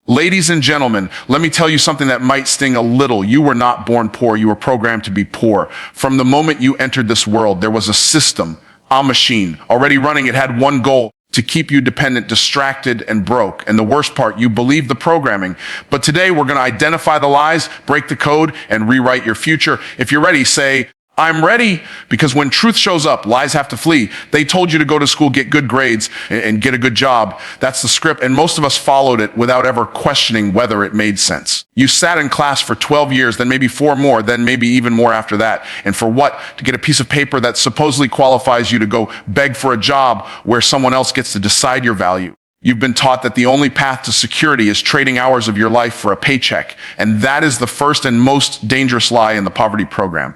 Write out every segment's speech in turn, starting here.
Ladies and gentlemen, let me tell you something that might sting a little. You were not born poor. You were programmed to be poor. From the moment you entered this world, there was a system, a machine, already running. It had one goal: to keep you dependent, distracted, and broke. And the worst part, you believed the programming. But today, we're going to identify the lies, break the code, and rewrite your future. If you're ready, say, I'm ready, because when truth shows up, lies have to flee. They told you to go to school, get good grades, and get a good job. That's the script, and most of us followed it without ever questioning whether it made sense. You sat in class for 12 years, then maybe 4 more, then maybe even more after that. And for what? To get a piece of paper that supposedly qualifies you to go beg for a job where someone else gets to decide your value. You've been taught that the only path to security is trading hours of your life for a paycheck. And that is the first and most dangerous lie in the poverty program.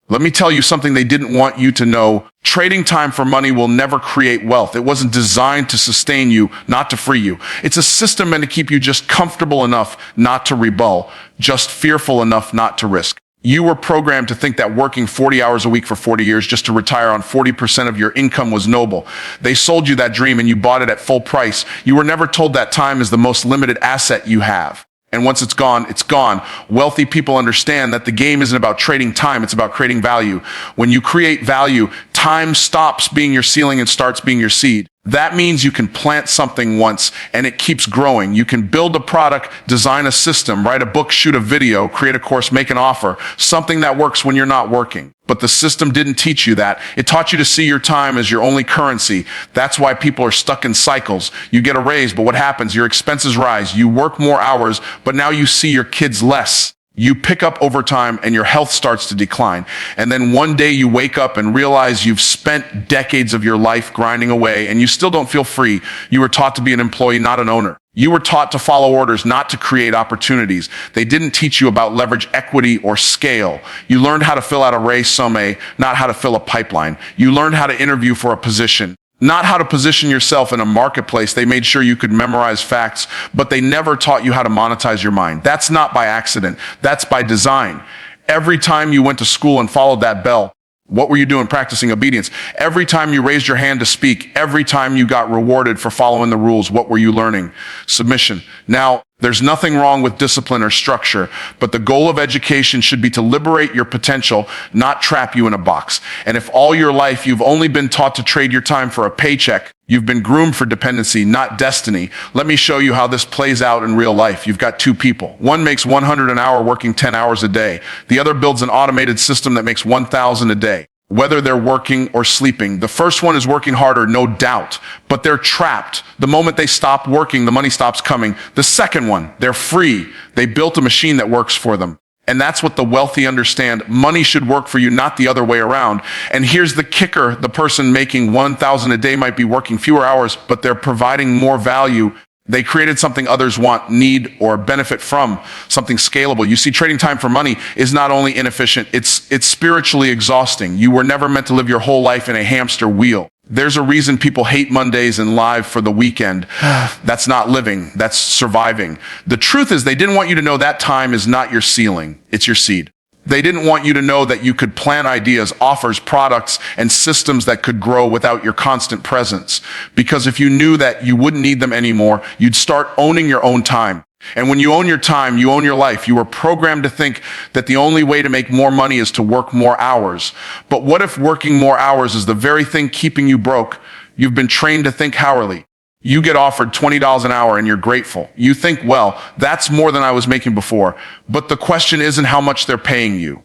Let me tell you something they didn't want you to know. Trading time for money will never create wealth. It wasn't designed to sustain you, not to free you. It's a system meant to keep you just comfortable enough not to rebel, just fearful enough not to risk. You were programmed to think that working 40 hours a week for 40 years just to retire on 40% of your income was noble. They sold you that dream and you bought it at full price. You were never told that time is the most limited asset you have. And once it's gone, it's gone. Wealthy people understand that the game isn't about trading time, it's about creating value. When you create value, time stops being your ceiling and starts being your seed. That means you can plant something once and it keeps growing. You can build a product, design a system, write a book, shoot a video, create a course, make an offer, something that works when you're not working. But the system didn't teach you that. It taught you to see your time as your only currency. That's why people are stuck in cycles. You get a raise, but what happens? Your expenses rise. You work more hours, but now you see your kids less. You pick up overtime and your health starts to decline. And then one day you wake up and realize you've spent decades of your life grinding away and you still don't feel free. You were taught to be an employee, not an owner. You were taught to follow orders, not to create opportunities. They didn't teach you about leverage, equity, or scale. You learned how to fill out a resume, not how to fill a pipeline. You learned how to interview for a position, not how to position yourself in a marketplace. They made sure you could memorize facts, but they never taught you how to monetize your mind. That's not by accident. That's by design. Every time you went to school and followed that bell, what were you doing? Practicing obedience. Every time you raised your hand to speak, every time you got rewarded for following the rules, what were you learning? Submission. Now, there's nothing wrong with discipline or structure, but the goal of education should be to liberate your potential, not trap you in a box. And if all your life you've only been taught to trade your time for a paycheck, you've been groomed for dependency, not destiny. Let me show you how this plays out in real life. You've got 2 people. One makes $100 an hour working 10 hours a day. The other builds an automated system that makes $1,000 a day. Whether they're working or sleeping. The first one is working harder, no doubt, but they're trapped. The moment they stop working, the money stops coming. The second one, they're free. They built a machine that works for them. And that's what the wealthy understand. Money should work for you, not the other way around. And here's the kicker. The person making $1,000 a day might be working fewer hours, but they're providing more value. They created something others want, need, or benefit from, something scalable. You see, trading time for money is not only inefficient, it's spiritually exhausting. You were never meant to live your whole life in a hamster wheel. There's a reason people hate Mondays and live for the weekend. That's not living, that's surviving. The truth is they didn't want you to know that time is not your ceiling, it's your seed. They didn't want you to know that you could plan ideas, offers, products, and systems that could grow without your constant presence. Because if you knew that you wouldn't need them anymore, you'd start owning your own time. And when you own your time, you own your life. You were programmed to think that the only way to make more money is to work more hours. But what if working more hours is the very thing keeping you broke? You've been trained to think hourly. You get offered $20 an hour and you're grateful. You think, well, that's more than I was making before. But the question isn't how much they're paying you.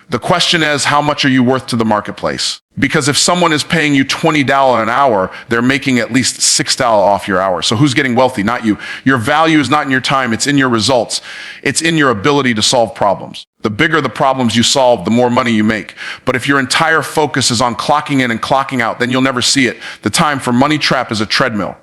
The question is, how much are you worth to the marketplace? Because if someone is paying you $20 an hour, they're making at least $6 off your hour. So who's getting wealthy? Not you. Your value is not in your time. It's in your results. It's in your ability to solve problems. The bigger the problems you solve, the more money you make. But if your entire focus is on clocking in and clocking out, then you'll never see it. The time for money trap is a treadmill.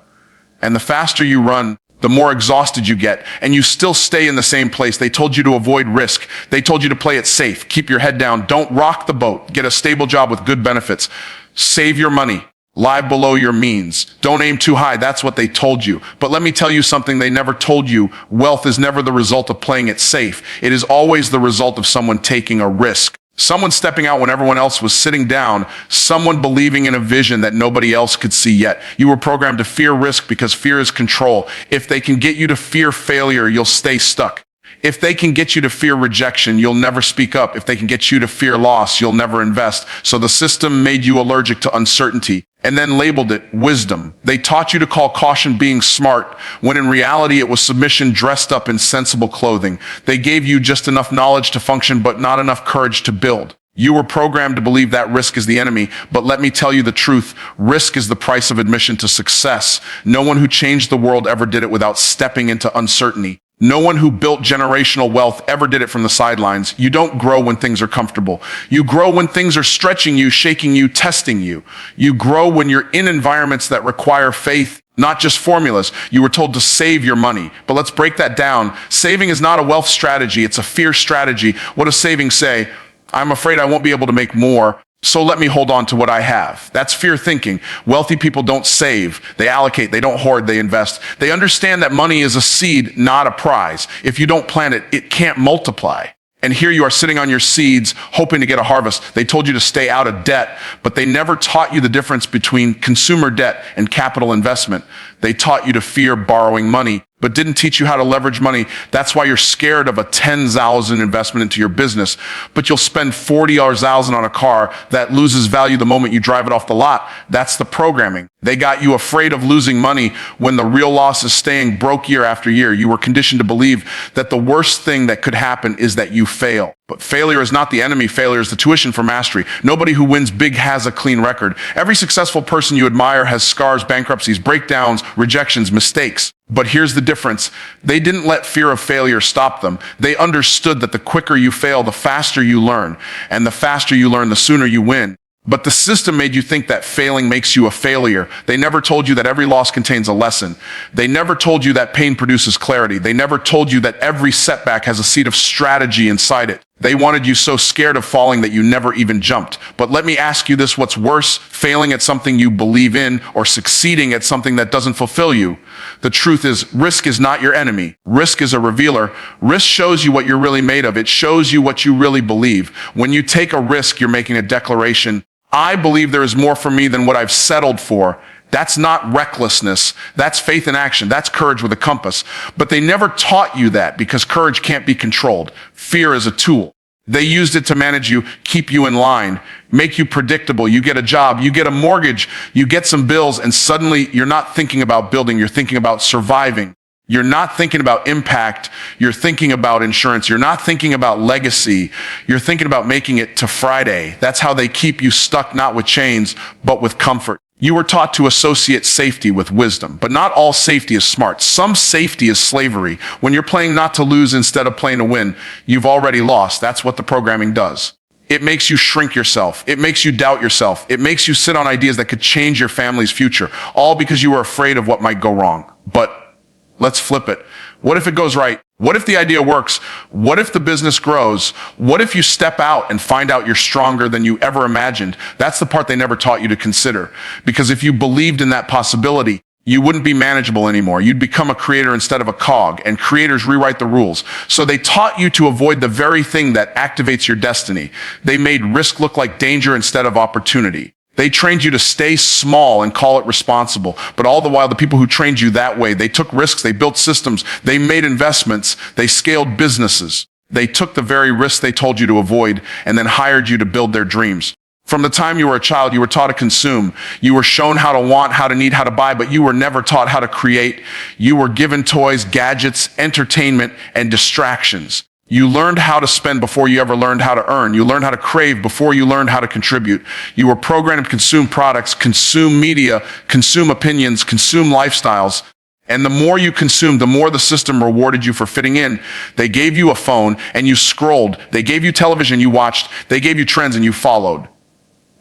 And the faster you run, the more exhausted you get, and you still stay in the same place. They told you to avoid risk. They told you to play it safe. Keep your head down. Don't rock the boat. Get a stable job with good benefits. Save your money. Live below your means. Don't aim too high. That's what they told you. But let me tell you something they never told you. Wealth is never the result of playing it safe. It is always the result of someone taking a risk. Someone stepping out when everyone else was sitting down, someone believing in a vision that nobody else could see yet. You were programmed to fear risk because fear is control. If they can get you to fear failure, you'll stay stuck. If they can get you to fear rejection, you'll never speak up. If they can get you to fear loss, you'll never invest. So the system made you allergic to uncertainty and then labeled it wisdom. They taught you to call caution being smart, when in reality it was submission dressed up in sensible clothing. They gave you just enough knowledge to function, but not enough courage to build. You were programmed to believe that risk is the enemy, but let me tell you the truth. Risk is the price of admission to success. No one who changed the world ever did it without stepping into uncertainty. No one who built generational wealth ever did it from the sidelines. You don't grow when things are comfortable. You grow when things are stretching you, shaking you, testing you. You grow when you're in environments that require faith, not just formulas. You were told to save your money, but let's break that down. Saving is not a wealth strategy. It's a fear strategy. What does saving say? I'm afraid I won't be able to make more, so let me hold on to what I have. That's fear thinking. Wealthy people don't save. They allocate. They don't hoard. They invest. They understand that money is a seed, not a prize. If you don't plant it, it can't multiply. And here you are sitting on your seeds, hoping to get a harvest. They told you to stay out of debt, but they never taught you the difference between consumer debt and capital investment. They taught you to fear borrowing money, but didn't teach you how to leverage money. That's why you're scared of a 10,000 investment into your business, but you'll spend 40,000 on a car that loses value the moment you drive it off the lot. That's the programming. They got you afraid of losing money when the real loss is staying broke year after year. You were conditioned to believe that the worst thing that could happen is that you fail. But failure is not the enemy. Failure is the tuition for mastery. Nobody who wins big has a clean record. Every successful person you admire has scars, bankruptcies, breakdowns, rejections, mistakes. But here's the difference. They didn't let fear of failure stop them. They understood that the quicker you fail, the faster you learn. And the faster you learn, the sooner you win. But the system made you think that failing makes you a failure. They never told you that every loss contains a lesson. They never told you that pain produces clarity. They never told you that every setback has a seed of strategy inside it. They wanted you so scared of falling that you never even jumped. But let me ask you this, what's worse, failing at something you believe in or succeeding at something that doesn't fulfill you? The truth is, risk is not your enemy. Risk is a revealer. Risk shows you what you're really made of. It shows you what you really believe. When you take a risk, you're making a declaration. I believe there is more for me than what I've settled for. That's not recklessness. That's faith in action. That's courage with a compass. But they never taught you that because courage can't be controlled. Fear is a tool. They used it to manage you, keep you in line, make you predictable. You get a job, you get a mortgage, you get some bills, and suddenly you're not thinking about building, you're thinking about surviving. You're not thinking about impact. You're thinking about insurance. You're not thinking about legacy. You're thinking about making it to Friday. That's how they keep you stuck, not with chains, but with comfort. You were taught to associate safety with wisdom, but not all safety is smart. Some safety is slavery. When you're playing not to lose instead of playing to win, you've already lost. That's what the programming does. It makes you shrink yourself. It makes you doubt yourself. It makes you sit on ideas that could change your family's future, all because you were afraid of what might go wrong. But let's flip it. What if it goes right? What if the idea works? What if the business grows? What if you step out and find out you're stronger than you ever imagined? That's the part they never taught you to consider. Because if you believed in that possibility, you wouldn't be manageable anymore. You'd become a creator instead of a cog, and creators rewrite the rules. So they taught you to avoid the very thing that activates your destiny. They made risk look like danger instead of opportunity. They trained you to stay small and call it responsible. But all the while, the people who trained you that way, they took risks, they built systems, they made investments, they scaled businesses. They took the very risks they told you to avoid and then hired you to build their dreams. From the time you were a child, you were taught to consume. You were shown how to want, how to need, how to buy, but you were never taught how to create. You were given toys, gadgets, entertainment, and distractions. You learned how to spend before you ever learned how to earn. You learned how to crave before you learned how to contribute. You were programmed to consume products, consume media, consume opinions, consume lifestyles. And the more you consumed, the more the system rewarded you for fitting in. They gave you a phone and you scrolled. They gave you television, you watched. They gave you trends and you followed.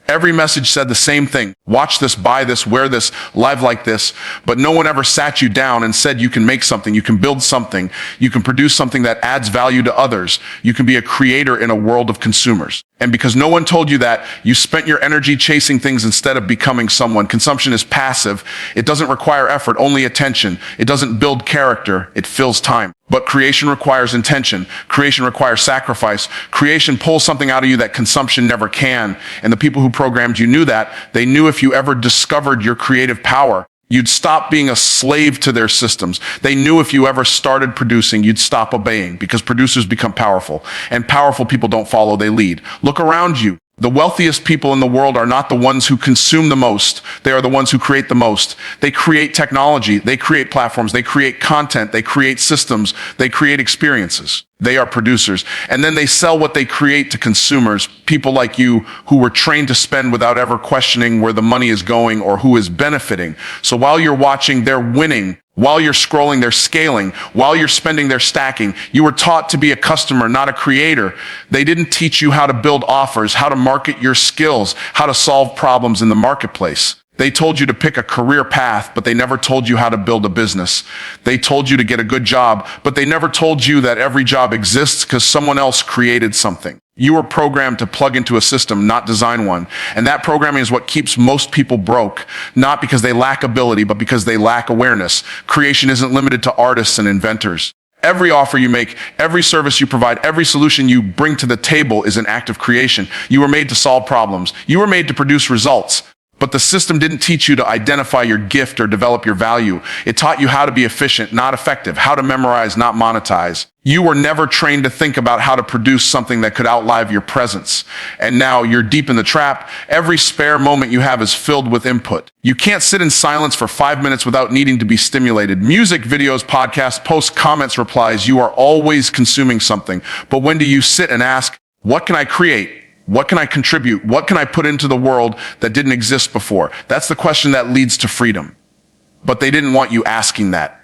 Every message said the same thing. Watch this, buy this, wear this, live like this. But no one ever sat you down and said you can make something, you can build something, you can produce something that adds value to others. You can be a creator in a world of consumers. And because no one told you that, you spent your energy chasing things instead of becoming someone. Consumption is passive. It doesn't require effort, only attention. It doesn't build character. It fills time. But creation requires intention. Creation requires sacrifice. Creation pulls something out of you that consumption never can. And the people who programmed you knew that. They knew if you ever discovered your creative power, you'd stop being a slave to their systems. They knew if you ever started producing, you'd stop obeying, because producers become powerful, and powerful people don't follow, they lead. Look around you. The wealthiest people in the world are not the ones who consume the most. They are the ones who create the most. They create technology. They create platforms. They create content. They create systems. They create experiences. They are producers. And then they sell what they create to consumers, people like you who were trained to spend without ever questioning where the money is going or who is benefiting. So while you're watching, they're winning. While you're scrolling, they're scaling. While you're spending, they're stacking. You were taught to be a customer, not a creator. They didn't teach you how to build offers, how to market your skills, how to solve problems in the marketplace. They told you to pick a career path, but they never told you how to build a business. They told you to get a good job, but they never told you that every job exists because someone else created something. You were programmed to plug into a system, not design one. And that programming is what keeps most people broke, not because they lack ability, but because they lack awareness. Creation isn't limited to artists and inventors. Every offer you make, every service you provide, every solution you bring to the table is an act of creation. You were made to solve problems. You were made to produce results. But the system didn't teach you to identify your gift or develop your value. It taught you how to be efficient, not effective, how to memorize, not monetize. You were never trained to think about how to produce something that could outlive your presence. And now you're deep in the trap. Every spare moment you have is filled with input. You can't sit in silence for 5 minutes without needing to be stimulated. Music, videos, podcasts, posts, comments, replies. You are always consuming something. But when do you sit and ask, what can I create? What can I contribute? What can I put into the world that didn't exist before? That's the question that leads to freedom. But they didn't want you asking that.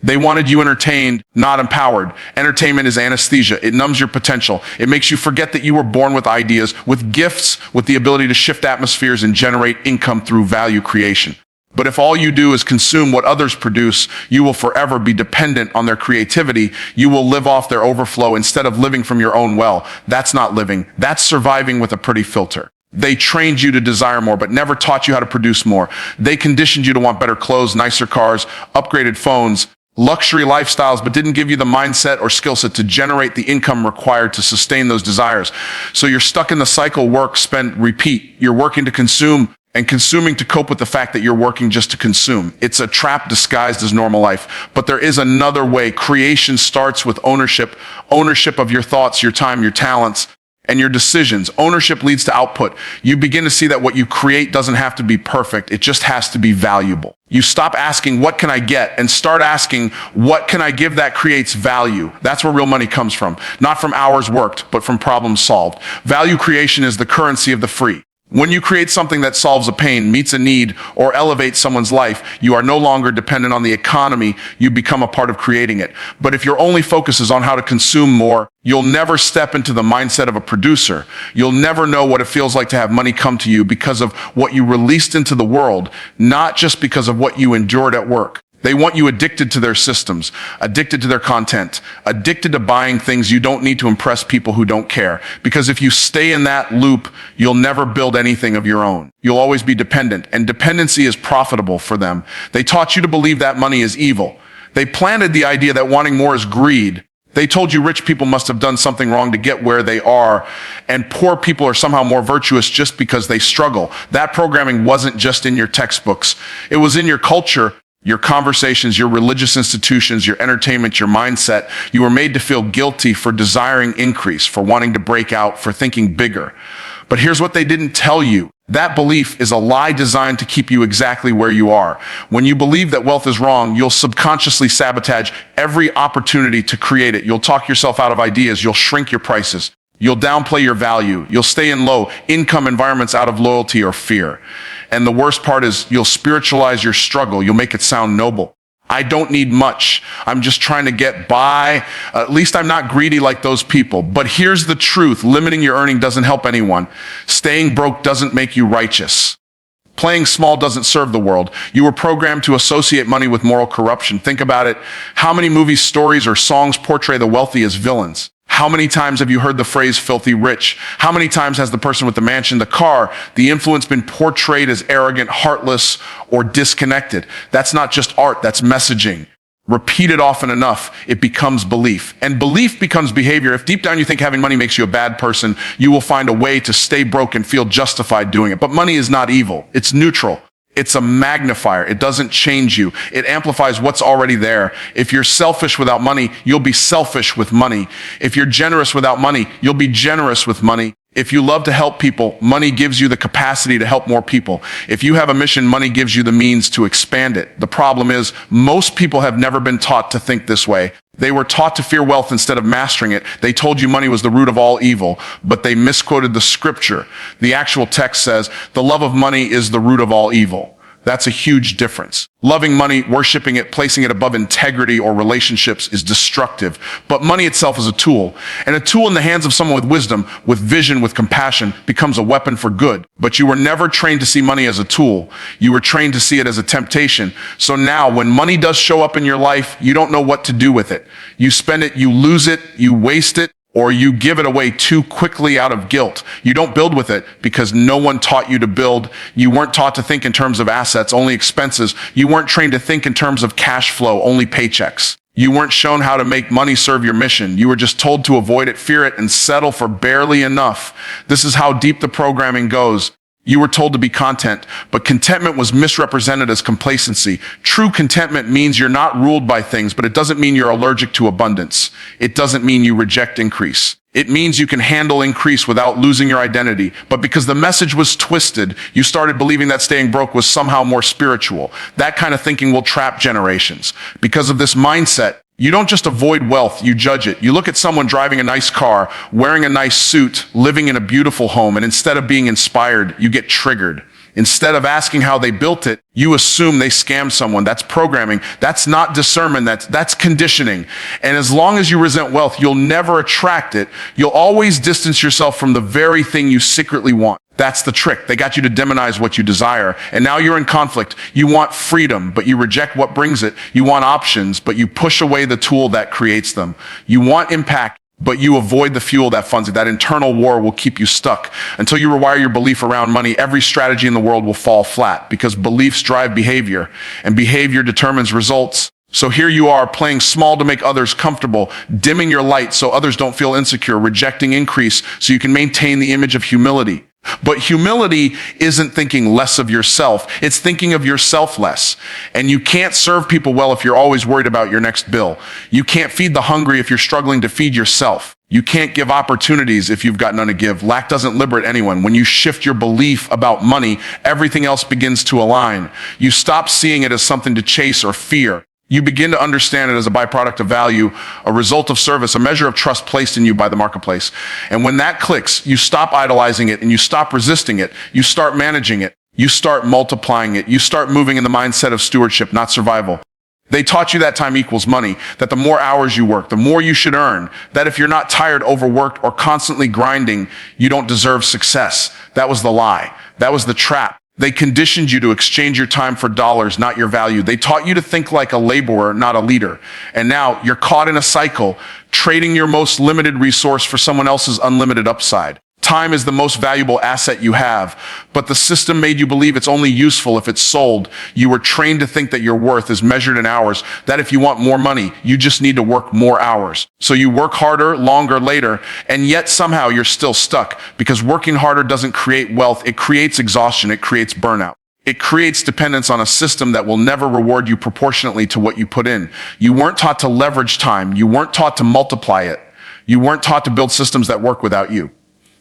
They wanted you entertained, not empowered. Entertainment is anesthesia. It numbs your potential. It makes you forget that you were born with ideas, with gifts, with the ability to shift atmospheres and generate income through value creation. But if all you do is consume what others produce, you will forever be dependent on their creativity. You will live off their overflow instead of living from your own well. That's not living. That's surviving with a pretty filter. They trained you to desire more, but never taught you how to produce more. They conditioned you to want better clothes, nicer cars, upgraded phones, luxury lifestyles, but didn't give you the mindset or skill set to generate the income required to sustain those desires. So you're stuck in the cycle: work, spend, repeat. You're working to consume, and consuming to cope with the fact that you're working just to consume. It's a trap disguised as normal life. But there is another way. Creation starts with ownership. Ownership of your thoughts, your time, your talents, and your decisions. Ownership leads to output. You begin to see that what you create doesn't have to be perfect. It just has to be valuable. You stop asking, what can I get? And start asking, what can I give that creates value? That's where real money comes from. Not from hours worked, but from problems solved. Value creation is the currency of the free. When you create something that solves a pain, meets a need, or elevates someone's life, you are no longer dependent on the economy. You become a part of creating it. But if your only focus is on how to consume more, you'll never step into the mindset of a producer. You'll never know what it feels like to have money come to you because of what you released into the world, not just because of what you endured at work. They want you addicted to their systems, addicted to their content, addicted to buying things you don't need to impress people who don't care. Because if you stay in that loop, you'll never build anything of your own. You'll always be dependent, and dependency is profitable for them. They taught you to believe that money is evil. They planted the idea that wanting more is greed. They told you rich people must have done something wrong to get where they are, and poor people are somehow more virtuous just because they struggle. That programming wasn't just in your textbooks. It was in your culture, your conversations, your religious institutions, your entertainment, your mindset. You were made to feel guilty for desiring increase, for wanting to break out, for thinking bigger. But here's what they didn't tell you. That belief is a lie designed to keep you exactly where you are. When you believe that wealth is wrong, you'll subconsciously sabotage every opportunity to create it. You'll talk yourself out of ideas. You'll shrink your prices. You'll downplay your value. You'll stay in low income environments out of loyalty or fear. And the worst part is you'll spiritualize your struggle. You'll make it sound noble. I don't need much. I'm just trying to get by. At least I'm not greedy like those people. But here's the truth. Limiting your earning doesn't help anyone. Staying broke doesn't make you righteous. Playing small doesn't serve the world. You were programmed to associate money with moral corruption. Think about it. How many movies, stories, or songs portray the wealthy as villains? How many times have you heard the phrase filthy rich? How many times has the person with the mansion, the car, the influence been portrayed as arrogant, heartless, or disconnected? That's not just art, that's messaging. Repeat it often enough, it becomes belief. And belief becomes behavior. If deep down you think having money makes you a bad person, you will find a way to stay broke and feel justified doing it. But money is not evil. It's neutral. It's a magnifier. It doesn't change you. It amplifies what's already there. If you're selfish without money, you'll be selfish with money. If you're generous without money, you'll be generous with money. If you love to help people, money gives you the capacity to help more people. If you have a mission, money gives you the means to expand it. The problem is, most people have never been taught to think this way. They were taught to fear wealth instead of mastering it. They told you money was the root of all evil, but they misquoted the scripture. The actual text says, the love of money is the root of all evil. That's a huge difference. Loving money, worshiping it, placing it above integrity or relationships is destructive. But money itself is a tool. And a tool in the hands of someone with wisdom, with vision, with compassion, becomes a weapon for good. But you were never trained to see money as a tool. You were trained to see it as a temptation. So now, when money does show up in your life, you don't know what to do with it. You spend it, you lose it, you waste it, or you give it away too quickly out of guilt. You don't build with it because no one taught you to build. You weren't taught to think in terms of assets, only expenses. You weren't trained to think in terms of cash flow, only paychecks. You weren't shown how to make money serve your mission. You were just told to avoid it, fear it, and settle for barely enough. This is how deep the programming goes. You were told to be content, but contentment was misrepresented as complacency. True contentment means you're not ruled by things, but it doesn't mean you're allergic to abundance. It doesn't mean you reject increase. It means you can handle increase without losing your identity. But because the message was twisted, you started believing that staying broke was somehow more spiritual. That kind of thinking will trap generations. Because of this mindset, you don't just avoid wealth, you judge it. You look at someone driving a nice car, wearing a nice suit, living in a beautiful home, and instead of being inspired, you get triggered. Instead of asking how they built it, you assume they scammed someone. That's programming. That's not discernment. That's conditioning. And as long as you resent wealth, you'll never attract it. You'll always distance yourself from the very thing you secretly want. That's the trick. They got you to demonize what you desire. And now you're in conflict. You want freedom, but you reject what brings it. You want options, but you push away the tool that creates them. You want impact, but you avoid the fuel that funds it. That internal war will keep you stuck. Until you rewire your belief around money, every strategy in the world will fall flat because beliefs drive behavior, and behavior determines results. So here you are playing small to make others comfortable, dimming your light so others don't feel insecure, rejecting increase so you can maintain the image of humility. But humility isn't thinking less of yourself. It's thinking of yourself less. And you can't serve people well if you're always worried about your next bill. You can't feed the hungry if you're struggling to feed yourself. You can't give opportunities if you've got none to give. Lack doesn't liberate anyone. When you shift your belief about money, everything else begins to align. You stop seeing it as something to chase or fear. You begin to understand it as a byproduct of value, a result of service, a measure of trust placed in you by the marketplace. And when that clicks, you stop idolizing it and you stop resisting it. You start managing it. You start multiplying it. You start moving in the mindset of stewardship, not survival. They taught you that time equals money, that the more hours you work, the more you should earn, that if you're not tired, overworked, or constantly grinding, you don't deserve success. That was the lie. That was the trap. They conditioned you to exchange your time for dollars, not your value. They taught you to think like a laborer, not a leader. And now you're caught in a cycle, trading your most limited resource for someone else's unlimited upside. Time is the most valuable asset you have, but the system made you believe it's only useful if it's sold. You were trained to think that your worth is measured in hours, that if you want more money, you just need to work more hours. So you work harder, longer, later, and yet somehow you're still stuck because working harder doesn't create wealth. It creates exhaustion. It creates burnout. It creates dependence on a system that will never reward you proportionately to what you put in. You weren't taught to leverage time. You weren't taught to multiply it. You weren't taught to build systems that work without you.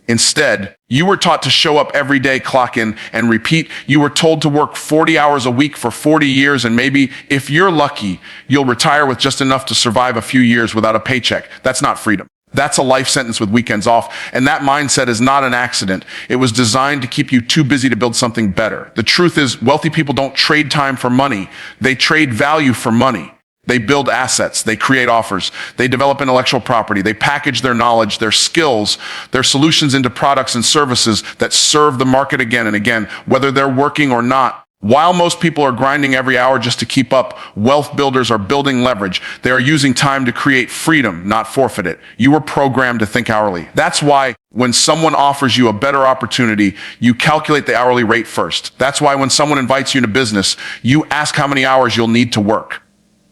Instead, you were taught to show up every day, clock in, and repeat. You were told to work 40 hours a week for 40 years, and maybe, if you're lucky, you'll retire with just enough to survive a few years without a paycheck. That's not freedom. That's a life sentence with weekends off, and that mindset is not an accident. It was designed to keep you too busy to build something better. The truth is, wealthy people don't trade time for money. They trade value for money. They build assets, they create offers, they develop intellectual property, they package their knowledge, their skills, their solutions into products and services that serve the market again and again, whether they're working or not. While most people are grinding every hour just to keep up, wealth builders are building leverage. They are using time to create freedom, not forfeit it. You were programmed to think hourly. That's why when someone offers you a better opportunity, you calculate the hourly rate first. That's why when someone invites you into business, you ask how many hours you'll need to work.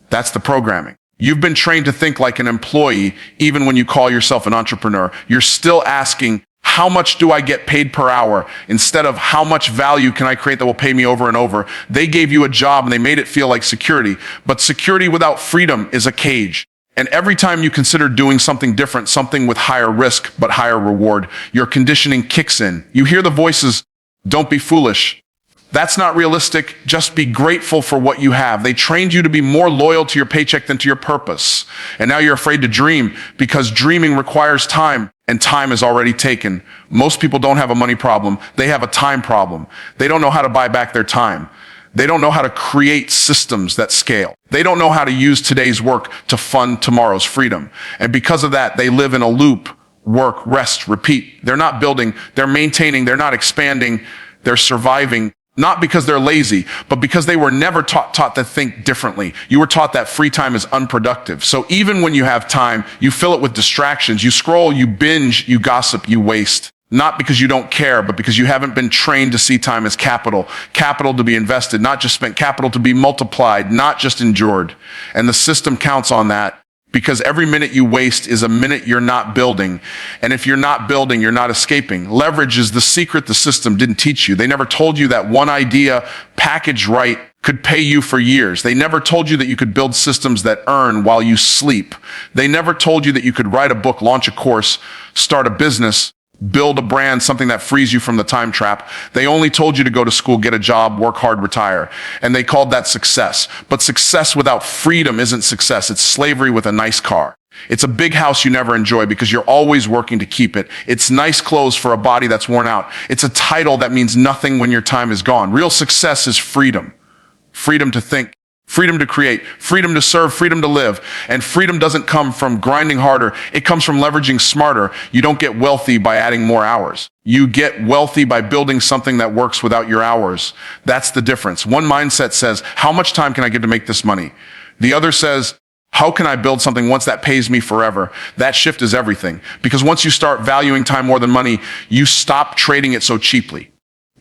That's the programming. You've been trained to think like an employee, even when you call yourself an entrepreneur. You're still asking, how much do I get paid per hour? Instead of how much value can I create that will pay me over and over? They gave you a job and they made it feel like security. But security without freedom is a cage. And every time you consider doing something different, something with higher risk but higher reward, your conditioning kicks in. You hear the voices, don't be foolish. That's not realistic. Just be grateful for what you have. They trained you to be more loyal to your paycheck than to your purpose. And now you're afraid to dream because dreaming requires time, and time is already taken. Most people don't have a money problem. They have a time problem. They don't know how to buy back their time. They don't know how to create systems that scale. They don't know how to use today's work to fund tomorrow's freedom. And because of that, they live in a loop. Work, rest, repeat. They're not building, they're maintaining, they're not expanding, they're surviving. Not because they're lazy, but because they were never taught to think differently. You were taught that free time is unproductive. So even when you have time, you fill it with distractions. You scroll, you binge, you gossip, you waste. Not because you don't care, but because you haven't been trained to see time as capital. Capital to be invested, not just spent. Capital to be multiplied, not just endured. And the system counts on that. Because every minute you waste is a minute you're not building. And if you're not building, you're not escaping. Leverage is the secret the system didn't teach you. They never told you that one idea packaged right could pay you for years. They never told you that you could build systems that earn while you sleep. They never told you that you could write a book, launch a course, start a business, build a brand, something that frees you from the time trap. They only told you to go to school, get a job, work hard, retire. And they called that success. But success without freedom isn't success. It's slavery with a nice car. It's a big house you never enjoy because you're always working to keep it. It's nice clothes for a body that's worn out. It's a title that means nothing when your time is gone. Real success is freedom. Freedom to think. Freedom to create, freedom to serve, freedom to live. And freedom doesn't come from grinding harder. It comes from leveraging smarter. You don't get wealthy by adding more hours. You get wealthy by building something that works without your hours. That's the difference. One mindset says, how much time can I give to make this money? The other says, how can I build something once that pays me forever? That shift is everything. Because once you start valuing time more than money, you stop trading it so cheaply.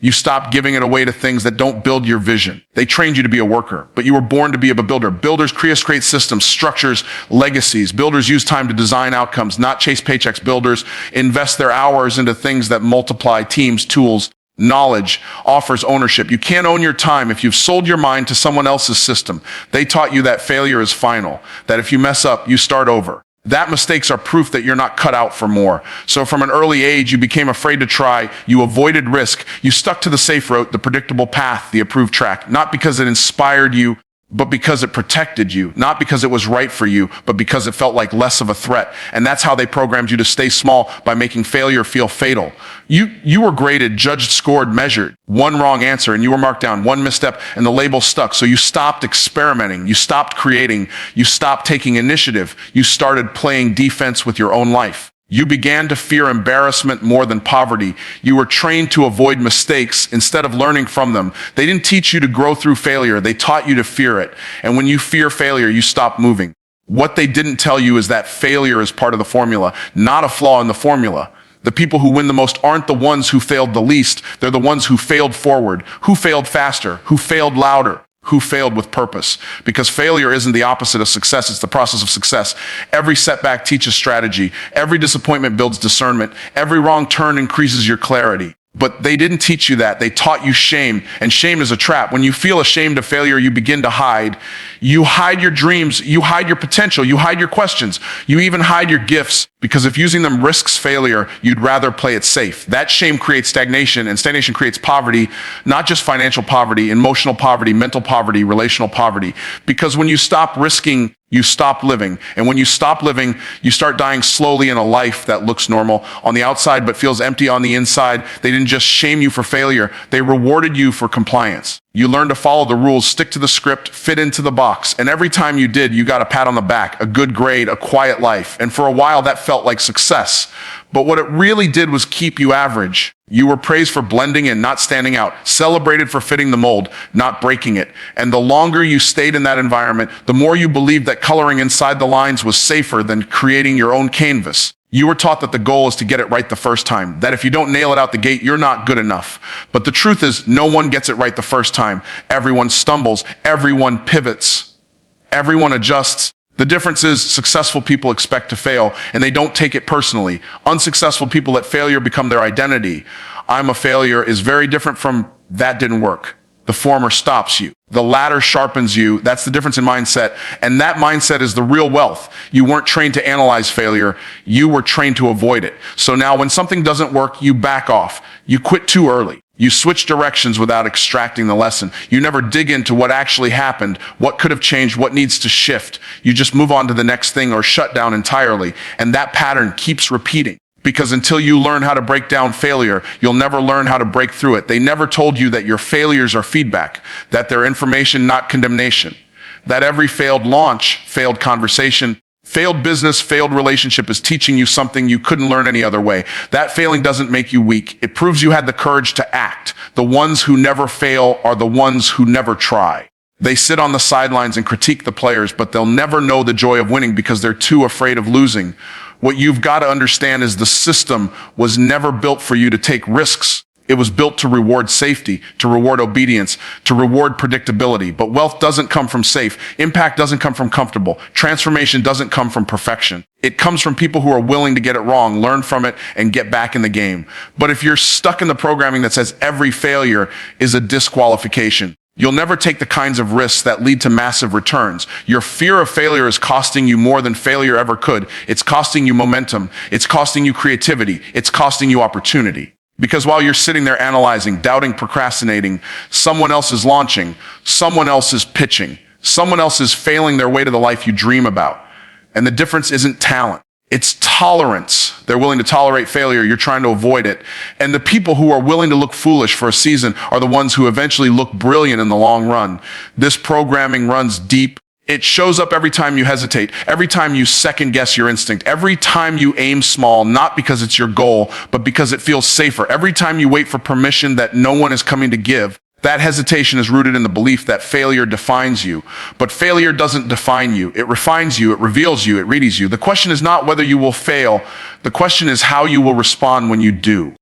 You stop giving it away to things that don't build your vision. They trained you to be a worker, but you were born to be a builder. Builders create systems, structures, legacies. Builders use time to design outcomes, not chase paychecks. Builders invest their hours into things that multiply teams, tools, knowledge, offers ownership. You can't own your time if you've sold your mind to someone else's system. They taught you that failure is final, that if you mess up, you start over. That mistakes are proof that you're not cut out for more. So from an early age, you became afraid to try. You avoided risk. You stuck to the safe route, the predictable path, the approved track, not because it inspired you, but because it protected you, not because it was right for you, but because it felt like less of a threat. And that's how they programmed you to stay small by making failure feel fatal. You were graded, judged, scored, measured. One wrong answer and you were marked down. One misstep and the label stuck. So you stopped experimenting. You stopped creating. You stopped taking initiative. You started playing defense with your own life. You began to fear embarrassment more than poverty. You were trained to avoid mistakes instead of learning from them. They didn't teach you to grow through failure. They taught you to fear it. And when you fear failure, you stop moving. What they didn't tell you is that failure is part of the formula, not a flaw in the formula. The people who win the most aren't the ones who failed the least. They're the ones who failed forward, who failed faster, who failed louder, who failed with purpose. Because failure isn't the opposite of success, it's the process of success. Every setback teaches strategy. Every disappointment builds discernment. Every wrong turn increases your clarity. But they didn't teach you that. They taught you shame, and shame is a trap. When you feel ashamed of failure, you begin to hide. You hide your dreams, you hide your potential, you hide your questions, you even hide your gifts, because if using them risks failure, you'd rather play it safe. That shame creates stagnation, and stagnation creates poverty, not just financial poverty, emotional poverty, mental poverty, relational poverty. Because when you stop risking, you stop living. And when you stop living, you start dying slowly in a life that looks normal on the outside but feels empty on the inside. They didn't just shame you for failure. They rewarded you for compliance. You learned to follow the rules, stick to the script, fit into the box. And every time you did, you got a pat on the back, a good grade, a quiet life. And for a while, that felt like success. But what it really did was keep you average. You were praised for blending in, not standing out, celebrated for fitting the mold, not breaking it. And the longer you stayed in that environment, the more you believed that coloring inside the lines was safer than creating your own canvas. You were taught that the goal is to get it right the first time, that if you don't nail it out the gate, you're not good enough. But the truth is, no one gets it right the first time. Everyone stumbles, everyone pivots, everyone adjusts. The difference is successful people expect to fail, and they don't take it personally. Unsuccessful people let failure become their identity. I'm a failure is very different from that didn't work. The former stops you. The latter sharpens you. That's the difference in mindset. And that mindset is the real wealth. You weren't trained to analyze failure. You were trained to avoid it. So now when something doesn't work, you back off. You quit too early. You switch directions without extracting the lesson. You never dig into what actually happened, what could have changed, what needs to shift. You just move on to the next thing or shut down entirely. And that pattern keeps repeating. Because until you learn how to break down failure, you'll never learn how to break through it. They never told you that your failures are feedback, that they're information, not condemnation, that every failed launch, failed conversation, failed business, failed relationship is teaching you something you couldn't learn any other way. That failing doesn't make you weak. It proves you had the courage to act. The ones who never fail are the ones who never try. They sit on the sidelines and critique the players, but they'll never know the joy of winning because they're too afraid of losing. What you've got to understand is the system was never built for you to take risks. It was built to reward safety, to reward obedience, to reward predictability. But wealth doesn't come from safe. Impact doesn't come from comfortable. Transformation doesn't come from perfection. It comes from people who are willing to get it wrong, learn from it, and get back in the game. But if you're stuck in the programming that says every failure is a disqualification, you'll never take the kinds of risks that lead to massive returns. Your fear of failure is costing you more than failure ever could. It's costing you momentum. It's costing you creativity. It's costing you opportunity. Because while you're sitting there analyzing, doubting, procrastinating, someone else is launching, someone else is pitching, someone else is failing their way to the life you dream about. And the difference isn't talent. It's tolerance. They're willing to tolerate failure. You're trying to avoid it. And the people who are willing to look foolish for a season are the ones who eventually look brilliant in the long run. This programming runs deep. It shows up every time you hesitate, every time you second guess your instinct, every time you aim small, not because it's your goal, but because it feels safer. Every time you wait for permission that no one is coming to give. That hesitation is rooted in the belief that failure defines you. But failure doesn't define you. It refines you, it reveals you, it readies you. The question is not whether you will fail. The question is how you will respond when you do.